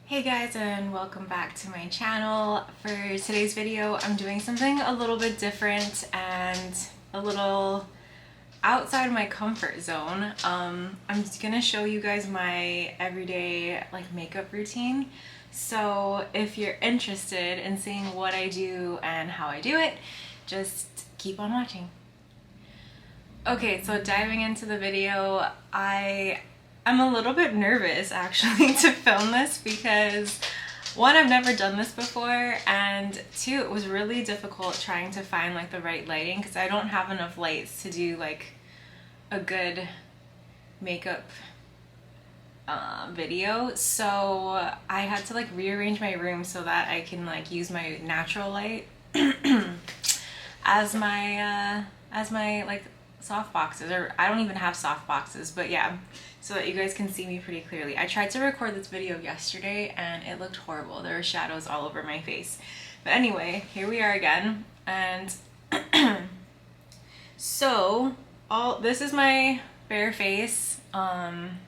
Hey guys, and welcome back to my channel. For today's video, I'm doing something a little bit different and a little outside my comfort zone. I'm just gonna show you guys my everyday makeup routine. So if you're interested in seeing what I do and how I do it, just keep on watching. Okay, so diving into the video, I'm a little bit nervous actually to film this because one, I've never done this before, and two, it was really difficult trying to find the right lighting because I don't have enough lights to do a good makeup video. So I had to rearrange my room so that I can use my natural light as my soft boxes, or I don't even have soft boxes, but yeah, so that you guys can see me pretty clearly. I tried to record this video yesterday and it looked horrible. There were shadows all over my face. But anyway, here we are again, and so this is my bare face. Hang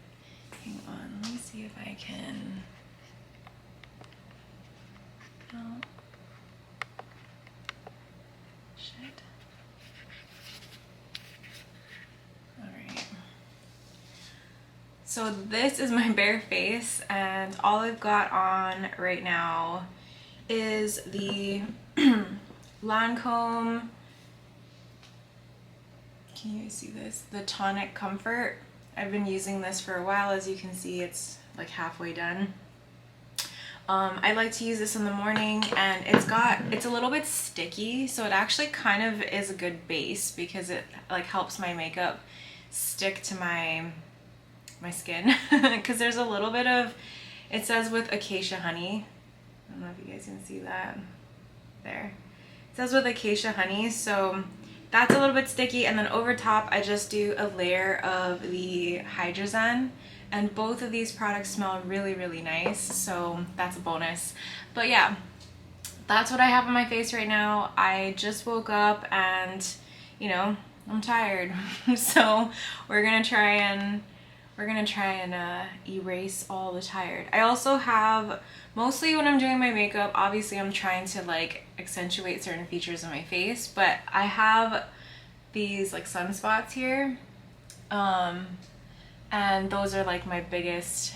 on, let me see if I can. Oh. Shit. Alright. So this is my bare face, and all I've got on right now is the Lancome, can you see this? The Tonic Comfort. I've been using this for a while. As you can see, it's halfway done. I like to use this in the morning, and it's a little bit sticky, so it actually kind of is a good base because it helps my makeup stick to my skin because there's a little bit of, it says with acacia honey. I don't know if you guys can see that. There. It says with acacia honey, so that's a little bit sticky, and then over top I just do a layer of the Hydrozen, and both of these products smell really, really nice, so that's a bonus. But yeah, that's what I have on my face right now. I just woke up and, you know, I'm tired. So we're gonna try and erase all the tired. I also have, mostly when I'm doing my makeup, obviously I'm trying to accentuate certain features of my face, but I have these sunspots here, and those are my biggest,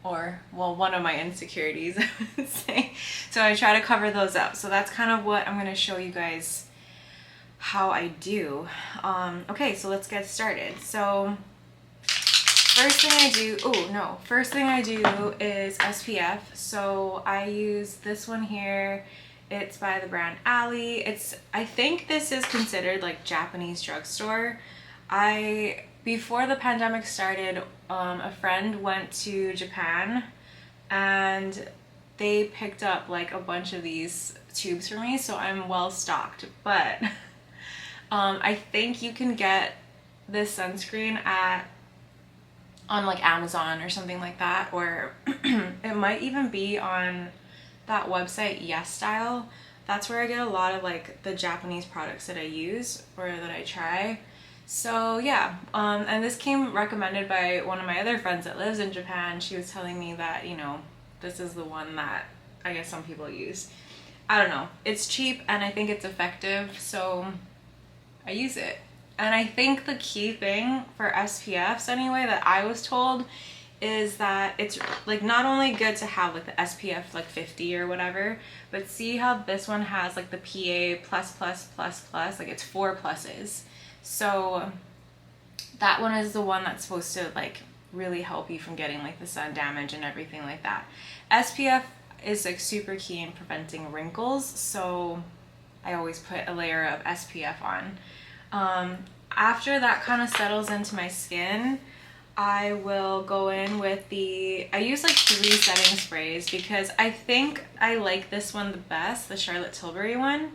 or well, one of my insecurities, I would say. So I try to cover those up. So that's kind of what I'm going to show you guys how I do. Okay, so let's get started. So first thing I do is SPF. So I use this one here. It's by the brand Alley. I think this is considered Japanese drugstore. Before the pandemic started, a friend went to Japan and they picked up a bunch of these tubes for me, so I'm well stocked. But I think you can get this sunscreen on Amazon or something like that, or it might even be on that website Yes Style. That's where I get a lot of the Japanese products that I use or that I try. So yeah, and this came recommended by one of my other friends that lives in Japan. She was telling me that, you know, this is the one that I guess some people use. I don't know. It's cheap and I think it's effective, so I use it. And I think the key thing for SPFs anyway that I was told is that it's not only good to have the SPF 50 or whatever, but see how this one has the PA++++, it's 4 pluses. So that one is the one that's supposed to really help you from getting the sun damage and everything like that. SPF is super key in preventing wrinkles, so I always put a layer of SPF on. After that kind of settles into my skin, I will go in with I use 3 setting sprays because I think I like this one the best, the Charlotte Tilbury one,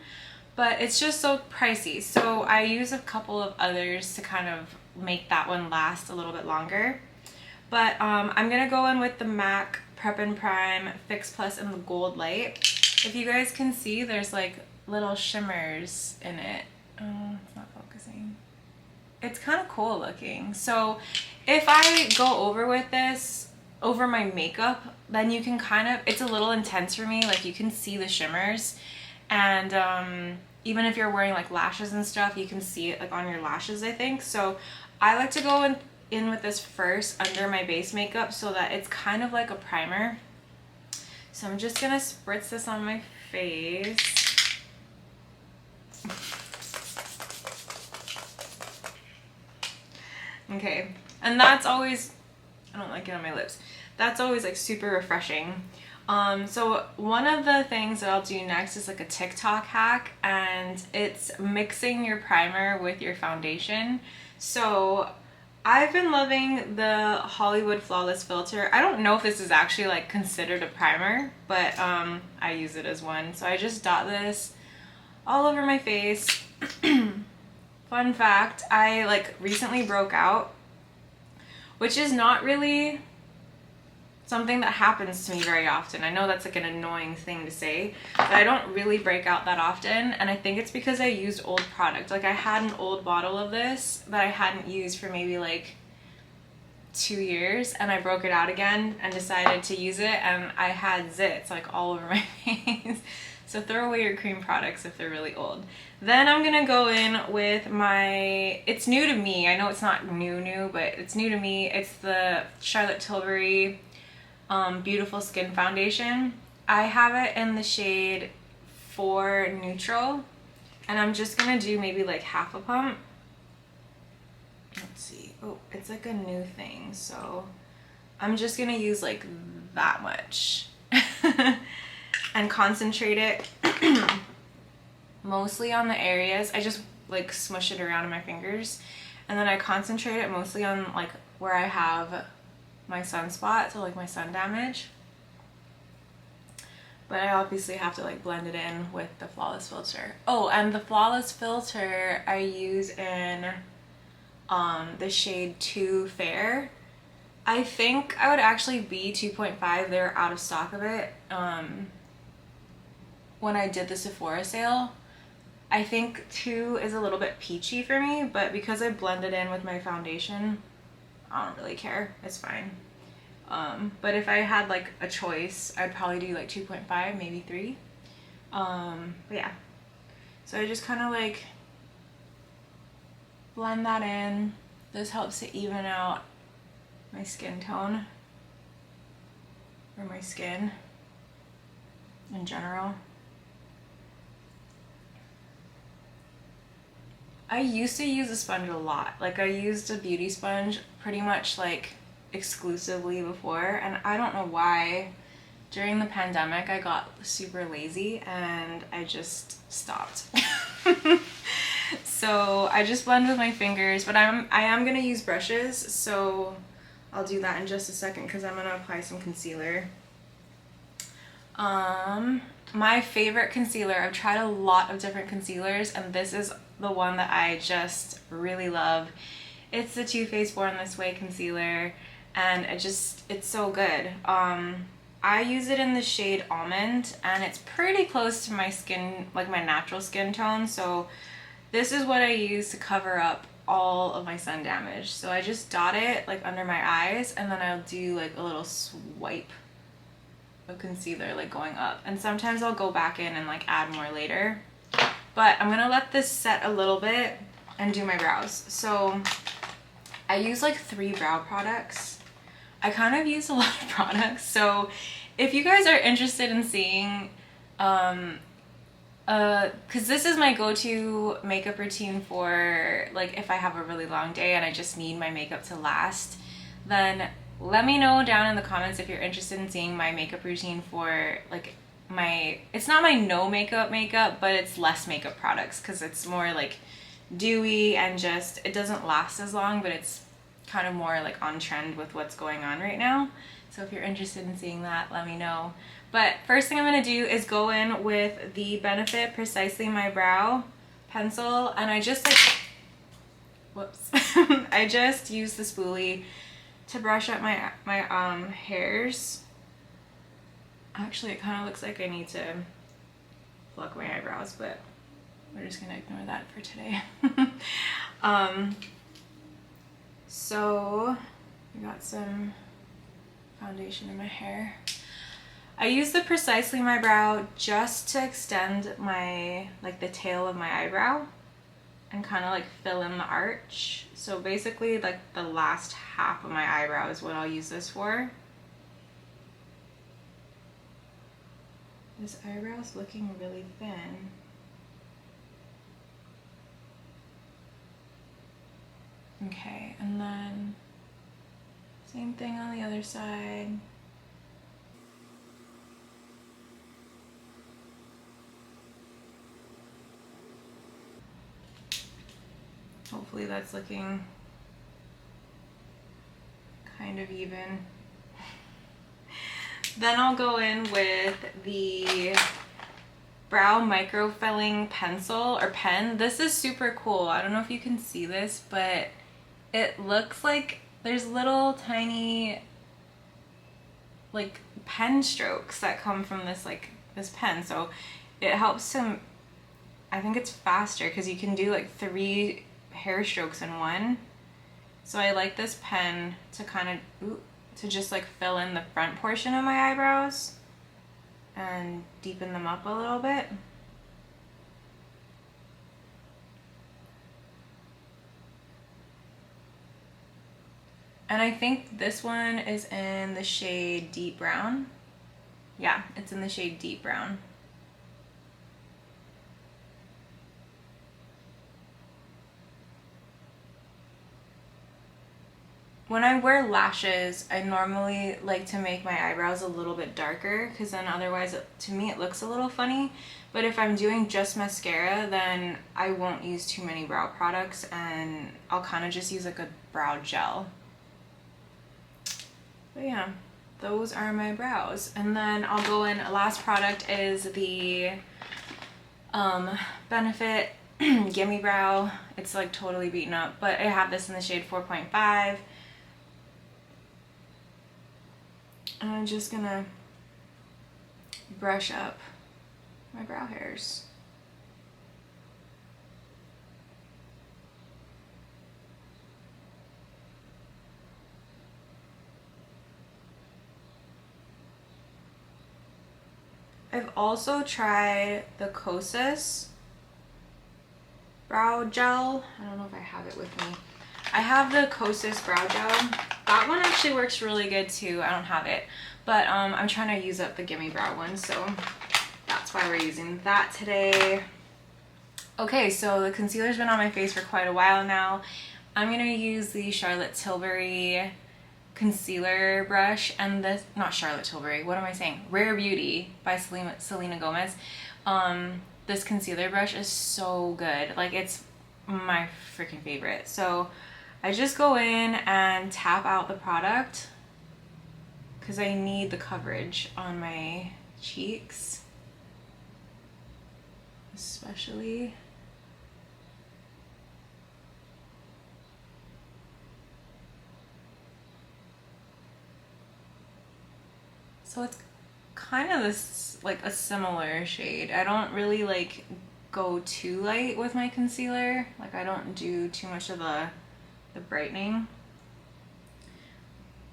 but it's just so pricey. So I use a couple of others to kind of make that one last a little bit longer. But I'm gonna go in with the MAC Prep and Prime Fix Plus in the Gold Light. If you guys can see, there's little shimmers in it. Oh, it's not focusing. It's kind of cool looking. So if I go over with this, over my makeup, then you can kind of, it's a little intense for me, like you can see the shimmers, and even if you're wearing like lashes and stuff, you can see it like on your lashes, I think. So I like to go in with this first under my base makeup so that it's kind of like a primer. So I'm just gonna spritz this on my face. Okay, and that's always, I don't like it on my lips. That's always like super refreshing. So one of the things that I'll do next is like a TikTok hack, and it's mixing your primer with your foundation. So I've been loving the Hollywood Flawless Filter. I don't know if this is actually like considered a primer, but I use it as one. So I just dot this all over my face. Fun fact, I like recently broke out, which is not really something that happens to me very often. I know that's like an annoying thing to say, but I don't really break out that often, and I think it's because I used old product. Like I had an old bottle of this that I hadn't used for maybe like 2 years, and I broke it out again and decided to use it, and I had zits like all over my face. So throw away your cream products if they're really old. Then I'm gonna go in with my, it's new to me, I know it's not new, but it's new to me. It's the Charlotte Tilbury Beautiful Skin Foundation. I have it in the shade 4 Neutral, and I'm just gonna do maybe like half a pump. Let's see, oh, it's like a new thing, so I'm just gonna use like that much and concentrate it mostly on the areas. I just like smush it around in my fingers, and then I concentrate it mostly on like where I have my sunspot, so like my sun damage. But I obviously have to like blend it in with the Flawless Filter. Oh, and the Flawless Filter I use in the shade 2 Fair. I think I would actually be 2.5. They're out of stock of it when I did the Sephora sale. I think 2 is a little bit peachy for me, but because I blended in with my foundation, I don't really care. It's fine. But if I had like a choice, I'd probably do like 2.5, maybe 3. But yeah. So I just kind of like blend that in. This helps to even out my skin tone, or my skin in general. I used to use a sponge a lot. Like I used a beauty sponge pretty much like exclusively before, and I don't know why. During the pandemic I got super lazy and I just stopped. So I just blend with my fingers, but I am gonna use brushes, so I'll do that in just a second because I'm gonna apply some concealer. My favorite concealer, I've tried a lot of different concealers, and this is the one that I just really love. It's the Too Faced Born This Way concealer, and it's so good. I use it in the shade Almond, and it's pretty close to my skin, like my natural skin tone, so this is what I use to cover up all of my sun damage. So I just dot it like under my eyes, and then I'll do like a little swipe of concealer like going up, and sometimes I'll go back in and like add more later. But I'm gonna let this set a little bit and do my brows. So I use like 3 brow products. I kind of use a lot of products, so if you guys are interested in seeing because this is my go-to makeup routine for like if I have a really long day and I just need my makeup to last, then let me know down in the comments if you're interested in seeing my makeup routine for like it's not my no makeup, but it's less makeup products, because it's more like dewy and just, it doesn't last as long, but it's kind of more like on trend with what's going on right now. So if you're interested in seeing that, let me know. But first thing I'm going to do is go in with the Benefit Precisely My Brow pencil, and I just like, whoops, I just use the spoolie to brush up my hairs. Actually, it kind of looks like I need to pluck my eyebrows, but we're just gonna ignore that for today. So we got some foundation in my hair. I use the Precisely My Brow just to extend my, like the tail of my eyebrow and kind of like fill in the arch. So basically like the last half of my eyebrow is what I'll use this for. This eyebrow's looking really thin. Okay, and then same thing on the other side. Hopefully that's looking kind of even. Then I'll go in with the Brow Micro Filling pencil or pen. This is super cool. I don't know if you can see this, but it looks like there's little tiny like pen strokes that come from this this pen. So it helps to, I think it's faster because you can do like 3 hair strokes in one. So I like this pen to kind of to just like fill in the front portion of my eyebrows and deepen them up a little bit. And I think this one is in the shade Deep Brown. Yeah, it's in the shade Deep Brown. When I wear lashes, I normally like to make my eyebrows a little bit darker because then otherwise, to me, it looks a little funny. But if I'm doing just mascara, then I won't use too many brow products and I'll kind of just use like a brow gel. But yeah, those are my brows. And then I'll go in, last product is the Benefit Gimme Brow. It's like totally beaten up, but I have this in the shade 4.5. And I'm just gonna brush up my brow hairs. I've also tried the Kosas brow gel. I don't know if I have it with me. I have the Kosas brow gel. That one actually works really good too. I don't have it, but I'm trying to use up the Gimme Brow one, so that's why we're using that today. Okay, so the concealer's been on my face for quite a while now. I'm gonna use the Charlotte Tilbury concealer brush, and this, not Charlotte Tilbury, what am I saying? Rare Beauty by Selena Gomez. This concealer brush is so good. Like, it's my freaking favorite. So I just go in and tap out the product because I need the coverage on my cheeks, especially. So it's kind of this, like a similar shade. I don't really like go too light with my concealer. Like, I don't do too much of the brightening.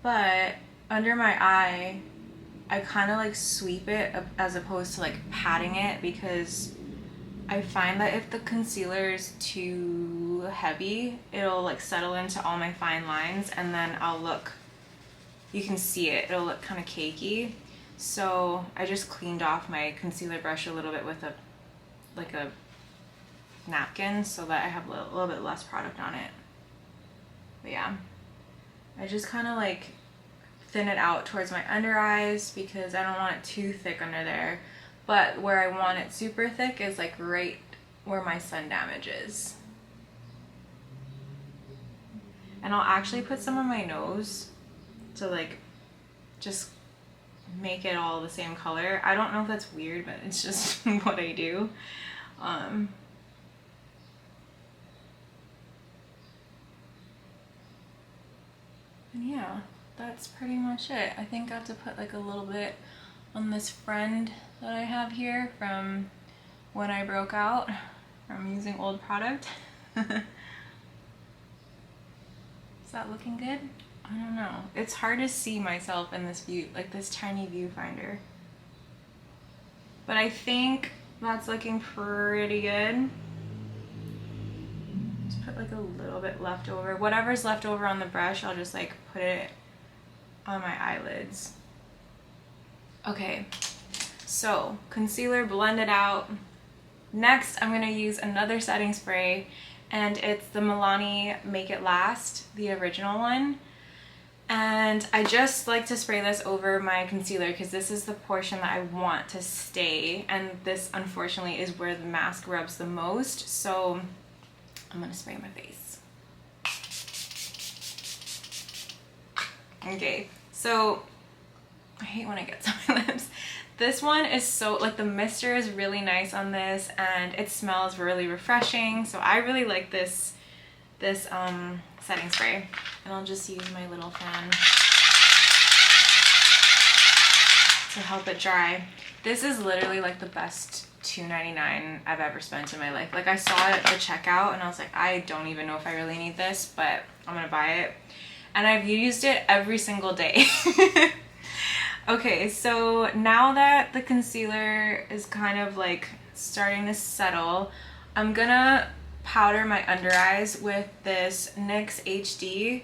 But under my eye, I kind of like sweep it as opposed to like patting it, because I find that if the concealer is too heavy, it'll like settle into all my fine lines and then I'll look, you can see it, it'll look kind of cakey. So I just cleaned off my concealer brush a little bit with a napkin so that I have a little bit less product on it. But yeah, I just kind of like thin it out towards my under eyes because I don't want it too thick under there. But where I want it super thick is like right where my sun damage is. And I'll actually put some on my nose to like just make it all the same color. I don't know if that's weird, but it's just what I do. And yeah, that's pretty much it. I think I have to put like a little bit on this friend that I have here from when I broke out from using old product. Is that looking good? I don't know. It's hard to see myself in this view, like this tiny viewfinder. But I think that's looking pretty good. Just put like a little bit left over. Whatever's left over on the brush, I'll just like put it on my eyelids. Okay, so concealer blended out. Next, I'm gonna use another setting spray, and it's the Milani Make It Last, the original one. And I just like to spray this over my concealer because this is the portion that I want to stay, and this unfortunately is where the mask rubs the most, so I'm gonna spray my face. Okay, so I hate when it gets on my lips. This one is so, like, the mister is really nice on this, and it smells really refreshing, so I really like this setting spray. And I'll just use my little fan to help it dry. This is literally like the best $2.99 I've ever spent in my life. Like, I saw it at the checkout and I was like, I don't even know if I really need this, but I'm gonna buy it. And I've used it every single day. Okay, so now that the concealer is kind of like starting to settle, I'm gonna powder my under eyes with this NYX HD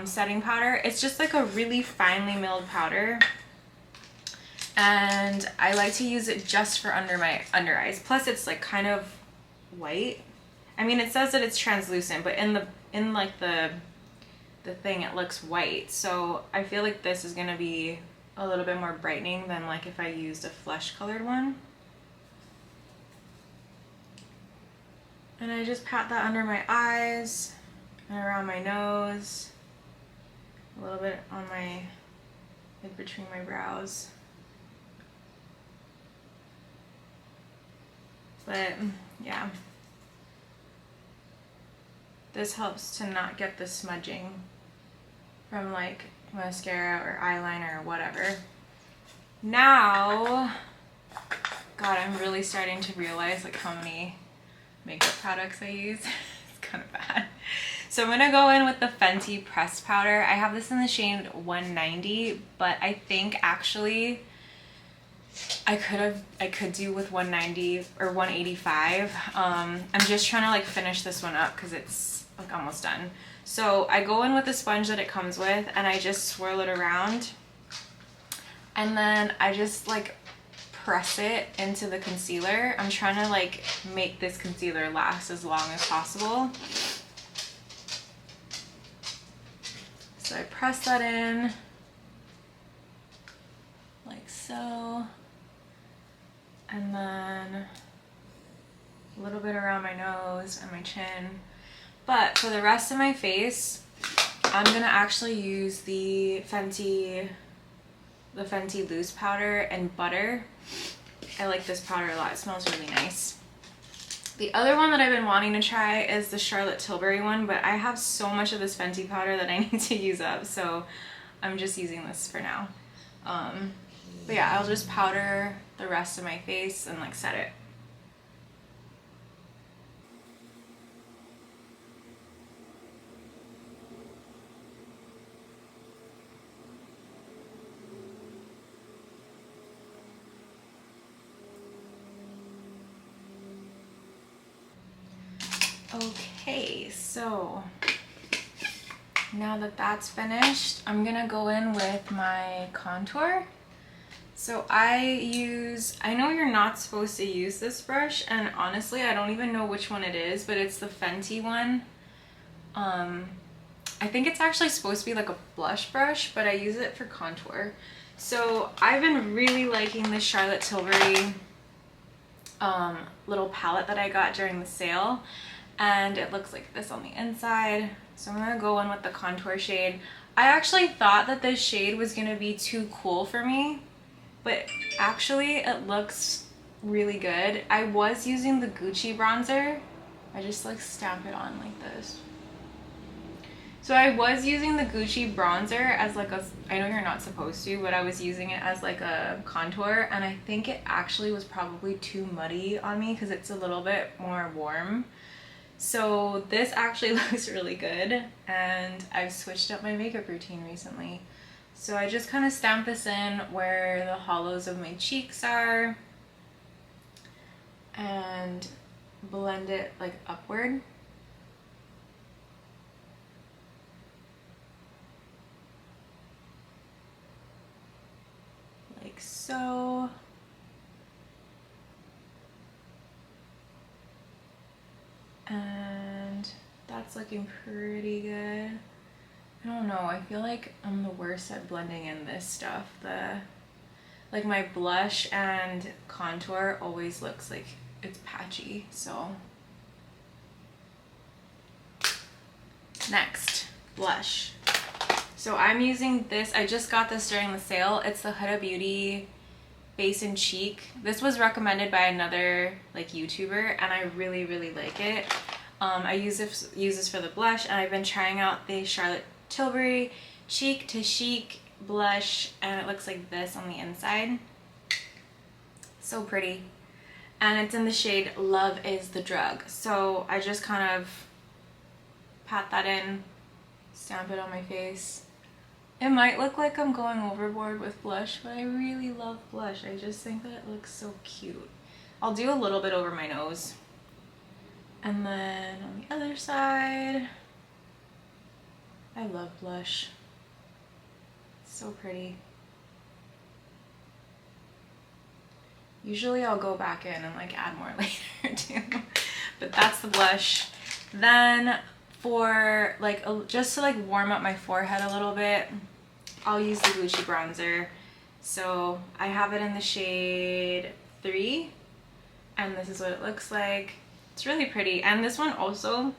setting powder. It's just like a really finely milled powder, and I like to use it just for under my under eyes. Plus it's like kind of white. I mean, it says that it's translucent, but in the thing it looks white. So I feel like this is gonna be a little bit more brightening than like if I used a flesh colored one. And I just pat that under my eyes and around my nose, a little bit on my, like between my brows. But yeah, this helps to not get the smudging from like mascara or eyeliner or whatever. Now, God, I'm really starting to realize like how many makeup products I use. It's kind of bad. So I'm gonna go in with the Fenty pressed powder. I have this in the shade 190, but I think actually I could do with 190 or 185. I'm just trying to like finish this one up because it's like almost done. So I go in with the sponge that it comes with, and I just swirl it around, and then I just like press it into the concealer. I'm trying to like make this concealer last as long as possible. So I press that in like so, and then a little bit around my nose and my chin. But for the rest of my face, I'm gonna actually use the Fenty loose powder and butter. I like this powder a lot. It smells really nice. The other one that I've been wanting to try is the Charlotte Tilbury one, but I have so much of this Fenty powder that I need to use up, so I'm just using this for now. But yeah, I'll just powder the rest of my face and like set it. Okay, so now that that's finished, I'm gonna go in with my contour. So I know you're not supposed to use this brush, and honestly I don't even know which one it is, but it's the Fenty one. I think it's actually supposed to be like a blush brush, but I use it for contour. So I've been really liking this Charlotte Tilbury little palette that I got during the sale, and it looks like this on the inside. So I'm gonna go in with the contour shade. I actually thought that this shade was gonna be too cool for me, but actually it looks really good. I was using the Gucci bronzer. I just like stamp it on like this. So I was using the Gucci bronzer as like a, I know you're not supposed to, but I was using it as like a contour, and I think it actually was probably too muddy on me because it's a little bit more warm. So this actually looks really good, and I've switched up my makeup routine recently. So I just kind of stamp this in where the hollows of my cheeks are and blend it like upward. Like so. And that's looking pretty good. I don't know, I feel like I'm the worst at blending in this stuff. Like my blush and contour always looks like it's patchy, so. Next, blush. So I'm using this, I just got this during the sale. It's the Huda Beauty Base and Cheek. This was recommended by another like YouTuber, and I really like it. I use this for the blush, and I've been trying out the Charlotte Tilbury Cheek to Chic blush, and it looks like this on the inside. So pretty. And it's in the shade Love is the Drug. So I just kind of pat that in, stamp it on my face. It might look like I'm going overboard with blush, but I really love blush. I just think that it looks so cute. I'll do a little bit over my nose. And then on the other side, I love blush. It's so pretty. Usually I'll go back in and like add more later too. But that's the blush. Then for like just to like warm up my forehead a little bit, I'll use the Gucci bronzer. So I have it in the shade 3, and this is what it looks like. It's really pretty, and this one also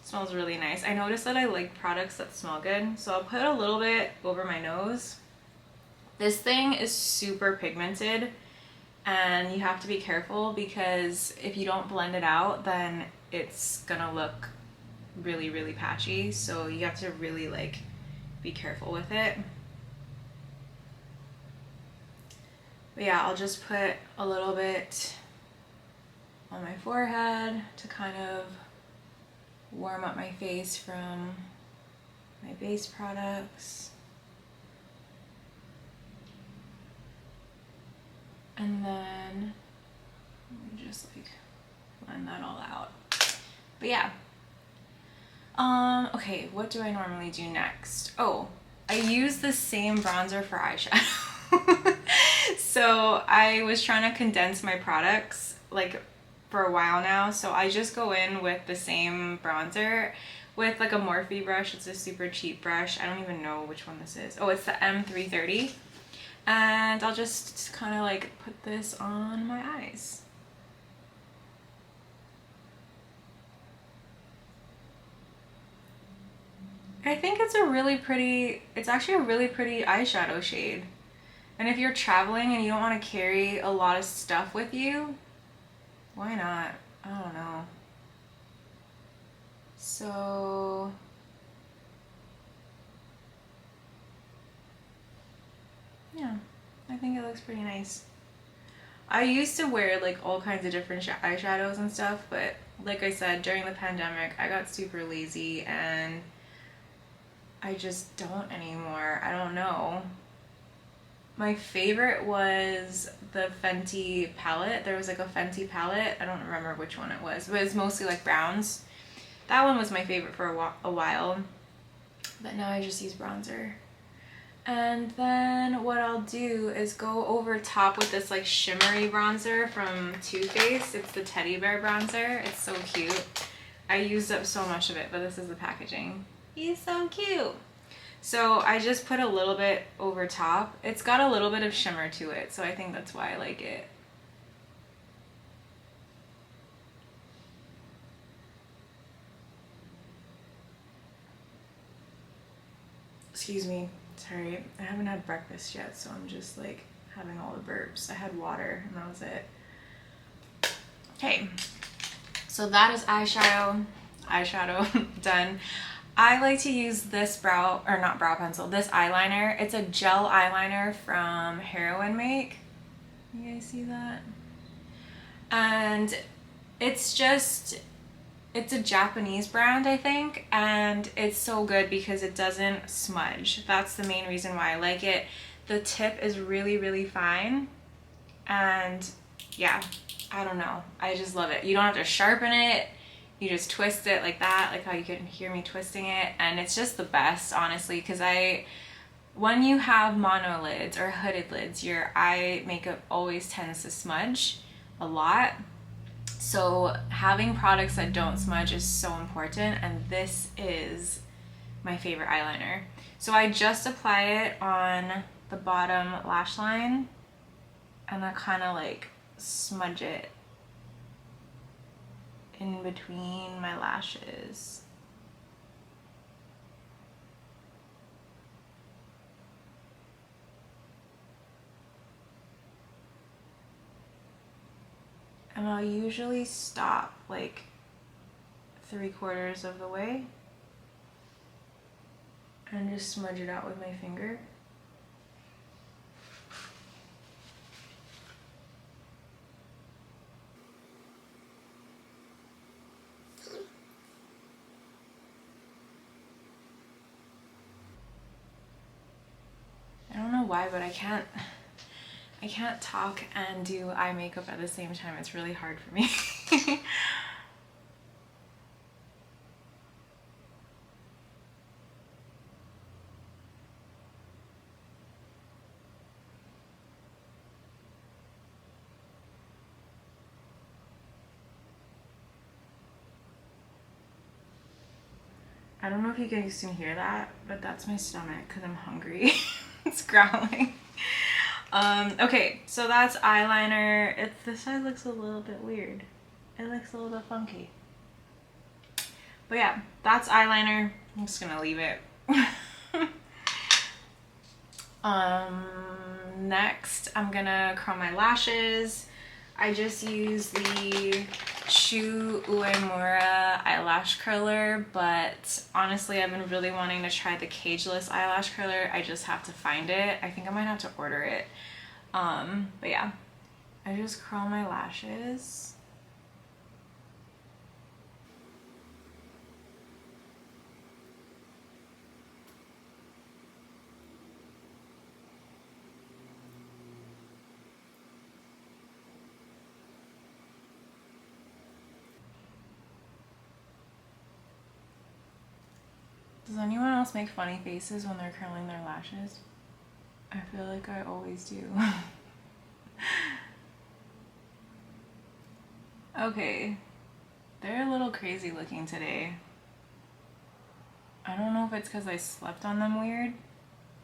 smells really nice. I noticed that I like products that smell good, so I'll put a little bit over my nose. This thing is super pigmented, and you have to be careful because if you don't blend it out, then it's gonna look really patchy. So you have to really like be careful with it. But yeah, I'll just put a little bit on my forehead to kind of warm up my face from my base products. And then let me just like blend that all out. But yeah. Okay, what do I normally do next? Oh, I use the same bronzer for eyeshadow. So I was trying to condense my products like for a while now, so I just go in with the same bronzer with like a Morphe brush. It's a super cheap brush. I don't even know which one this is. Oh, it's the M330. And I'll just kind of like put this on my eyes. I think it's actually a really pretty eyeshadow shade. And if you're traveling and you don't want to carry a lot of stuff with you, why not? I don't know. So yeah, I think it looks pretty nice. I used to wear like all kinds of different eyeshadows and stuff, but like I said, during the pandemic, I got super lazy and I just don't anymore. I don't know. My favorite was the Fenty palette. There was like a Fenty palette. I don't remember which one it was, but it's mostly like browns. That one was my favorite for a while, but now I just use bronzer. And then what I'll do is go over top with this like shimmery bronzer from Too Faced. It's the teddy bear bronzer. It's so cute. I used up so much of it, but this is the packaging. He's so cute. So I just put a little bit over top. It's got a little bit of shimmer to it, so I think that's why I like it. Excuse me, sorry, I haven't had breakfast yet, so I'm just like having all the burps. I had water and that was it. Okay, so that is eyeshadow done. I like to use this this eyeliner. It's a gel eyeliner from Heroin Make. You guys see that? And it's just It's a Japanese brand, I think, and it's so good because it doesn't smudge. That's the main reason why I like it. The tip is really, really fine, and yeah, I don't know. I just love it. You don't have to sharpen it. You just twist it like that, like how you can hear me twisting it, and it's just the best, honestly, because when you have mono lids or hooded lids, your eye makeup always tends to smudge a lot. So having products that don't smudge is so important, and this is my favorite eyeliner. So I just apply it on the bottom lash line, and I kind of like smudge it in between my lashes. And I'll usually stop like 3/4 of the way and just smudge it out with my finger. I don't know why, but I can't talk and do eye makeup at the same time. It's really hard for me. I don't know if you guys can hear that, but that's my stomach because I'm hungry. It's growling. Okay, so that's eyeliner. This side looks a little bit weird. It looks a little bit funky. But yeah, that's eyeliner. I'm just gonna leave it. Next, I'm gonna curl my lashes. I just use the Shu Uemura eyelash curler, but honestly I've been really wanting to try the cageless eyelash curler. I just have to find it. I think I might have to order it. But yeah, I just curl my lashes. Does anyone else make funny faces when they're curling their lashes? I feel like I always do. Okay, they're a little crazy looking today. I don't know if it's because I slept on them weird,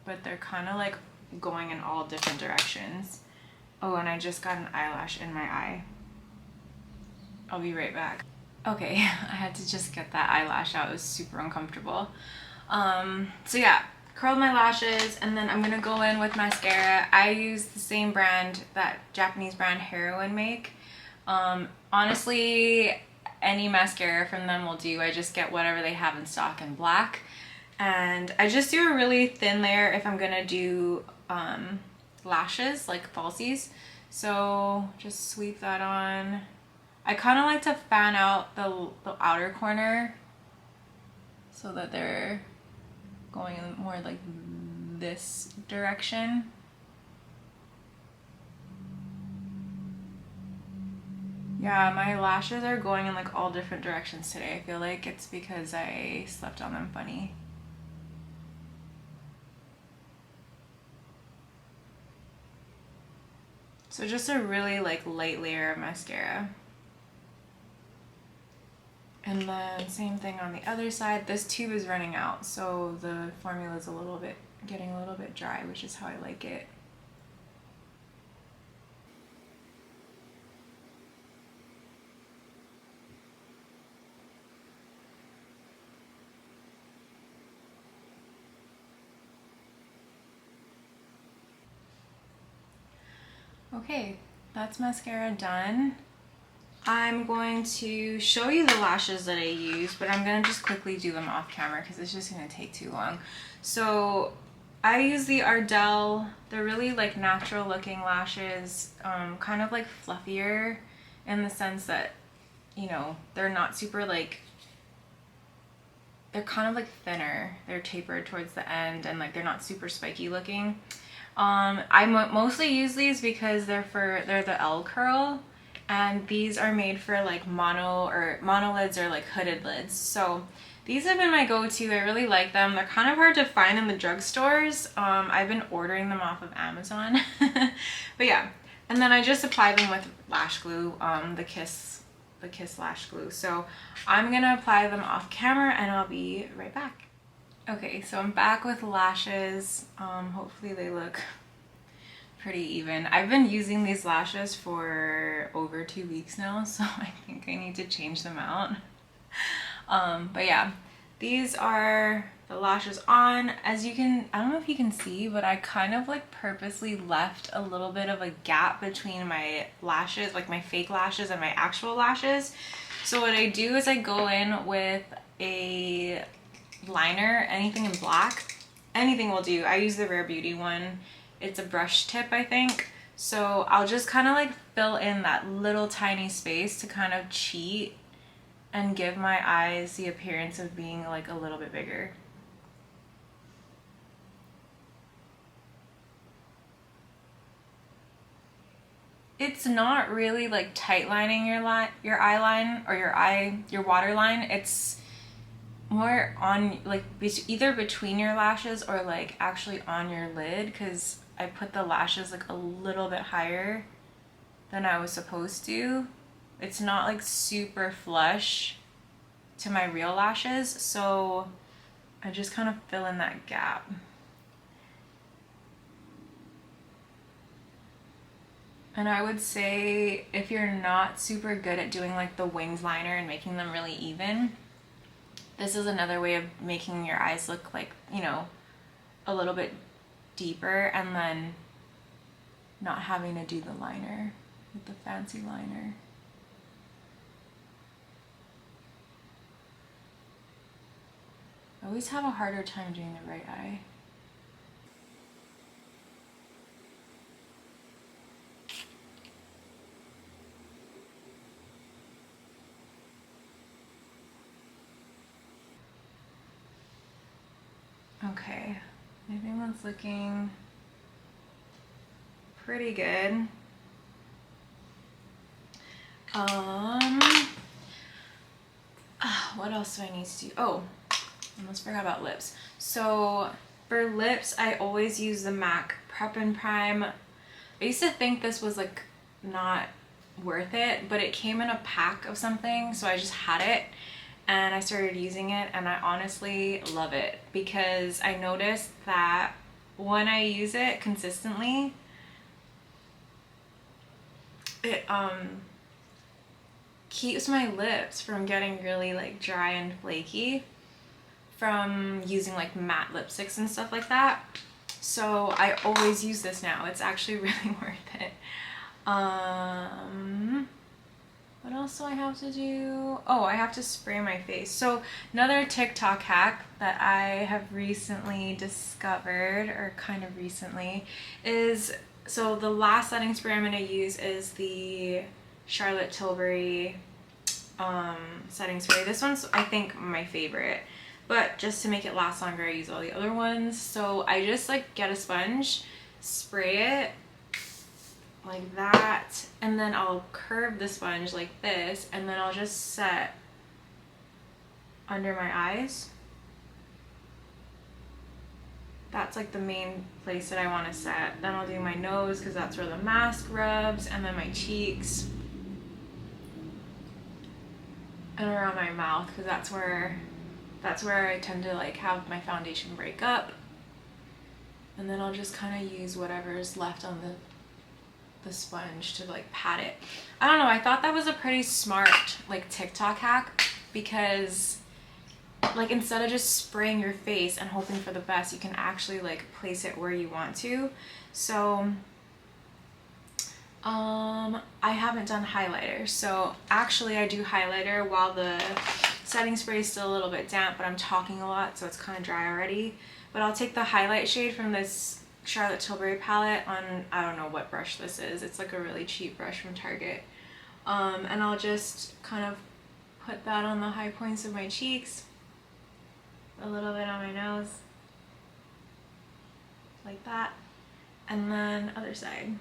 but they're kind of like going in all different directions. Oh, and I just got an eyelash in my eye. I'll be right back. Okay, I had to just get that eyelash out. It was super uncomfortable. So yeah, curled my lashes, and then I'm gonna go in with mascara. I use the same brand, that Japanese brand Heroin make. Honestly, any mascara from them will do. I just get whatever they have in stock in black. And I just do a really thin layer if I'm gonna do lashes, like falsies. So just sweep that on. I kind of like to fan out the outer corner so that they're going in more like this direction. Yeah, my lashes are going in like all different directions today. I feel like it's because I slept on them funny. So just a really like light layer of mascara. And then same thing on the other side. This tube is running out, so the formula is getting a little bit dry, which is how I like it. Okay, that's mascara done. I'm going to show you the lashes that I use, but I'm going to just quickly do them off camera because it's just going to take too long. So I use the Ardell. They're really like natural looking lashes, kind of like fluffier in the sense that you know, they're not super like, they're kind of like thinner. They're tapered towards the end and like they're not super spiky looking. I mostly use these because they're the L curl, and these are made for like mono lids or like hooded lids. So these have been my go-to. I really like them. They're kind of hard to find in the drugstores. I've been ordering them off of Amazon. But yeah, and then I just apply them with lash glue, the Kiss lash glue. So I'm gonna apply them off camera and I'll be right back. Okay, so I'm back with lashes. Hopefully they look pretty even. I've been using these lashes for over 2 weeks now, so I think I need to change them out. But yeah, these are the lashes on. As you can, I don't know if you can see, but I kind of like purposely left a little bit of a gap between my lashes, like my fake lashes and my actual lashes. So what I do is I go in with a liner, anything in black, anything will do. I use the Rare Beauty one. It's a brush tip, I think. So I'll just kind of like fill in that little tiny space to kind of cheat and give my eyes the appearance of being like a little bit bigger. It's not really like tight lining your eye line or your waterline. It's more on like either between your lashes or like actually on your lid, because I put the lashes like a little bit higher than I was supposed to. It's not like super flush to my real lashes, so I just kind of fill in that gap. And I would say if you're not super good at doing like the wings liner and making them really even, this is another way of making your eyes look like, you know, a little bit deeper, and then not having to do the liner with the fancy liner. I always have a harder time doing the right eye. Okay, I think that's looking pretty good. What else do I need to do? Oh, I almost forgot about lips. So for lips, I always use the MAC Prep and Prime. I used to think this was like not worth it, but it came in a pack of something, so I just had it and I started using it, and I honestly love it because I noticed that when I use it consistently, it keeps my lips from getting really like dry and flaky from using like matte lipsticks and stuff like that. So I always use this now. It's actually really worth it. What else do I have to do? Oh, I have to spray my face. So another TikTok hack that I have recently discovered, or kind of recently, is, so the last setting spray I'm going to use is the Charlotte Tilbury setting spray. This one's, I think, my favorite. But just to make it last longer, I use all the other ones. So I just like get a sponge, spray it like that, and then I'll curve the sponge like this, and then I'll just set under my eyes. That's like the main place that I want to set. Then I'll do my nose because that's where the mask rubs, and then my cheeks, and around my mouth because that's where I tend to like have my foundation break up. And then I'll just kind of use whatever's left on the sponge to like pat it. I don't know, I thought that was a pretty smart like TikTok hack, because like instead of just spraying your face and hoping for the best, you can actually like place it where you want to. So I haven't done highlighter, so actually I do highlighter while the setting spray is still a little bit damp, but I'm talking a lot so it's kind of dry already. But I'll take the highlight shade from this Charlotte Tilbury palette on, I don't know what brush this is, it's like a really cheap brush from Target. And I'll just kind of put that on the high points of my cheeks, a little bit on my nose, like that, and then other side.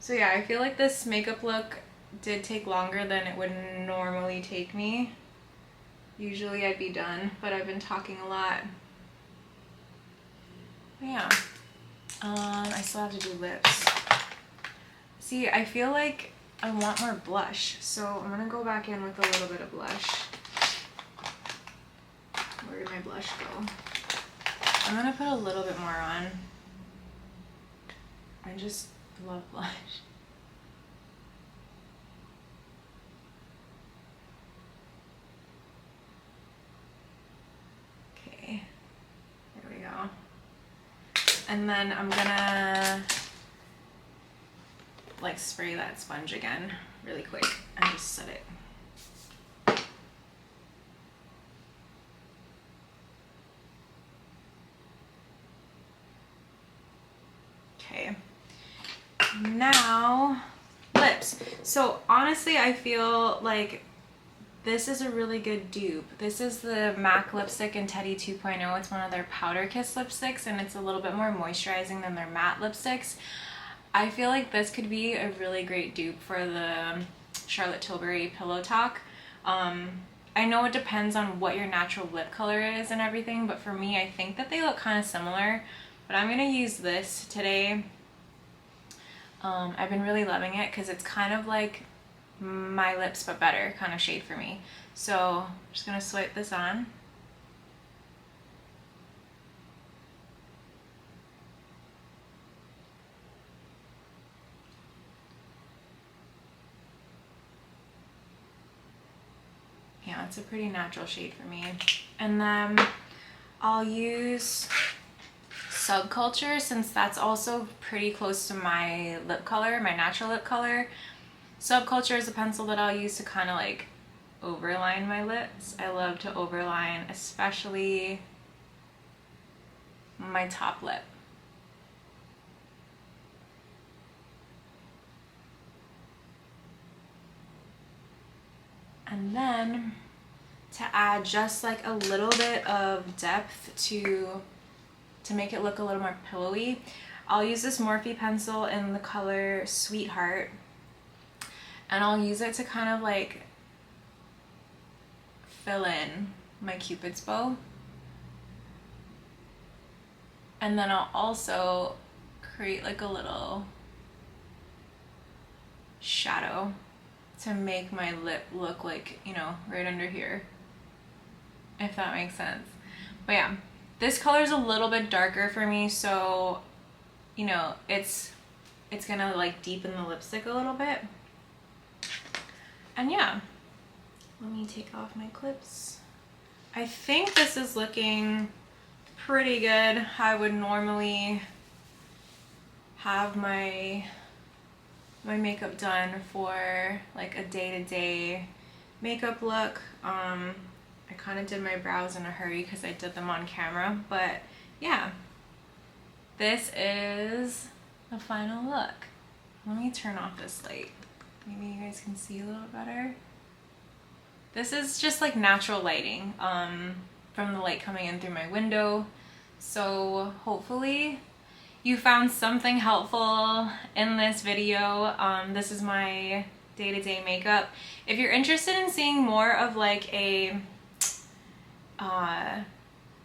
So yeah, I feel like this makeup look did take longer than it would normally take me. Usually I'd be done, but I've been talking a lot. But yeah, I still have to do lips. See, I feel like I want more blush, so I'm gonna go back in with a little bit of blush. Where did my blush go? I'm gonna put a little bit more on. I just love blush. Okay, there we go. And then I'm gonna like spray that sponge again really quick and just set it. Okay, now lips. So honestly, I feel like this is a really good dupe. This is the MAC lipstick in Teddy 2.0. It's one of their Powder Kiss lipsticks, and it's a little bit more moisturizing than their matte lipsticks. I feel like this could be a really great dupe for the Charlotte Tilbury Pillow Talk. I know it depends on what your natural lip color is and everything, but for me, I think that they look kind of similar. But I'm gonna use this today. I've been really loving it because it's kind of like my lips but better kind of shade for me. So I'm just gonna swipe this on. Yeah, it's a pretty natural shade for me. And then I'll use Subculture, since that's also pretty close to my lip color, my natural lip color. Subculture is a pencil that I'll use to kind of like overline my lips. I love to overline, especially my top lip. And then to add just like a little bit of depth to make it look a little more pillowy, I'll use this Morphe pencil in the color Sweetheart, and I'll use it to kind of like fill in my Cupid's bow. And then I'll also create like a little shadow to make my lip look like, you know, right under here, if that makes sense. But yeah, this color is a little bit darker for me, so, you know, it's gonna like deepen the lipstick a little bit. And yeah, let me take off my clips. I think this is looking pretty good. I would normally have my makeup done for like a day-to-day makeup look. I kind of did my brows in a hurry because I did them on camera, but yeah, this is the final look. Let me turn off this light. Maybe you guys can see a little better. This is just like natural lighting from the light coming in through my window. So hopefully you found something helpful in this video. This is my day-to-day makeup. If you're interested in seeing more of like a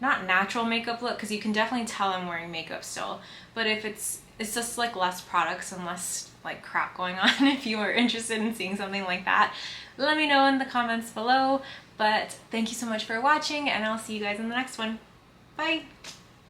not natural makeup look, because you can definitely tell I'm wearing makeup still, but if it's just like less products and less like crap going on, if you are interested in seeing something like that, let me know in the comments below. But thank you so much for watching, and I'll see you guys in the next one. Bye!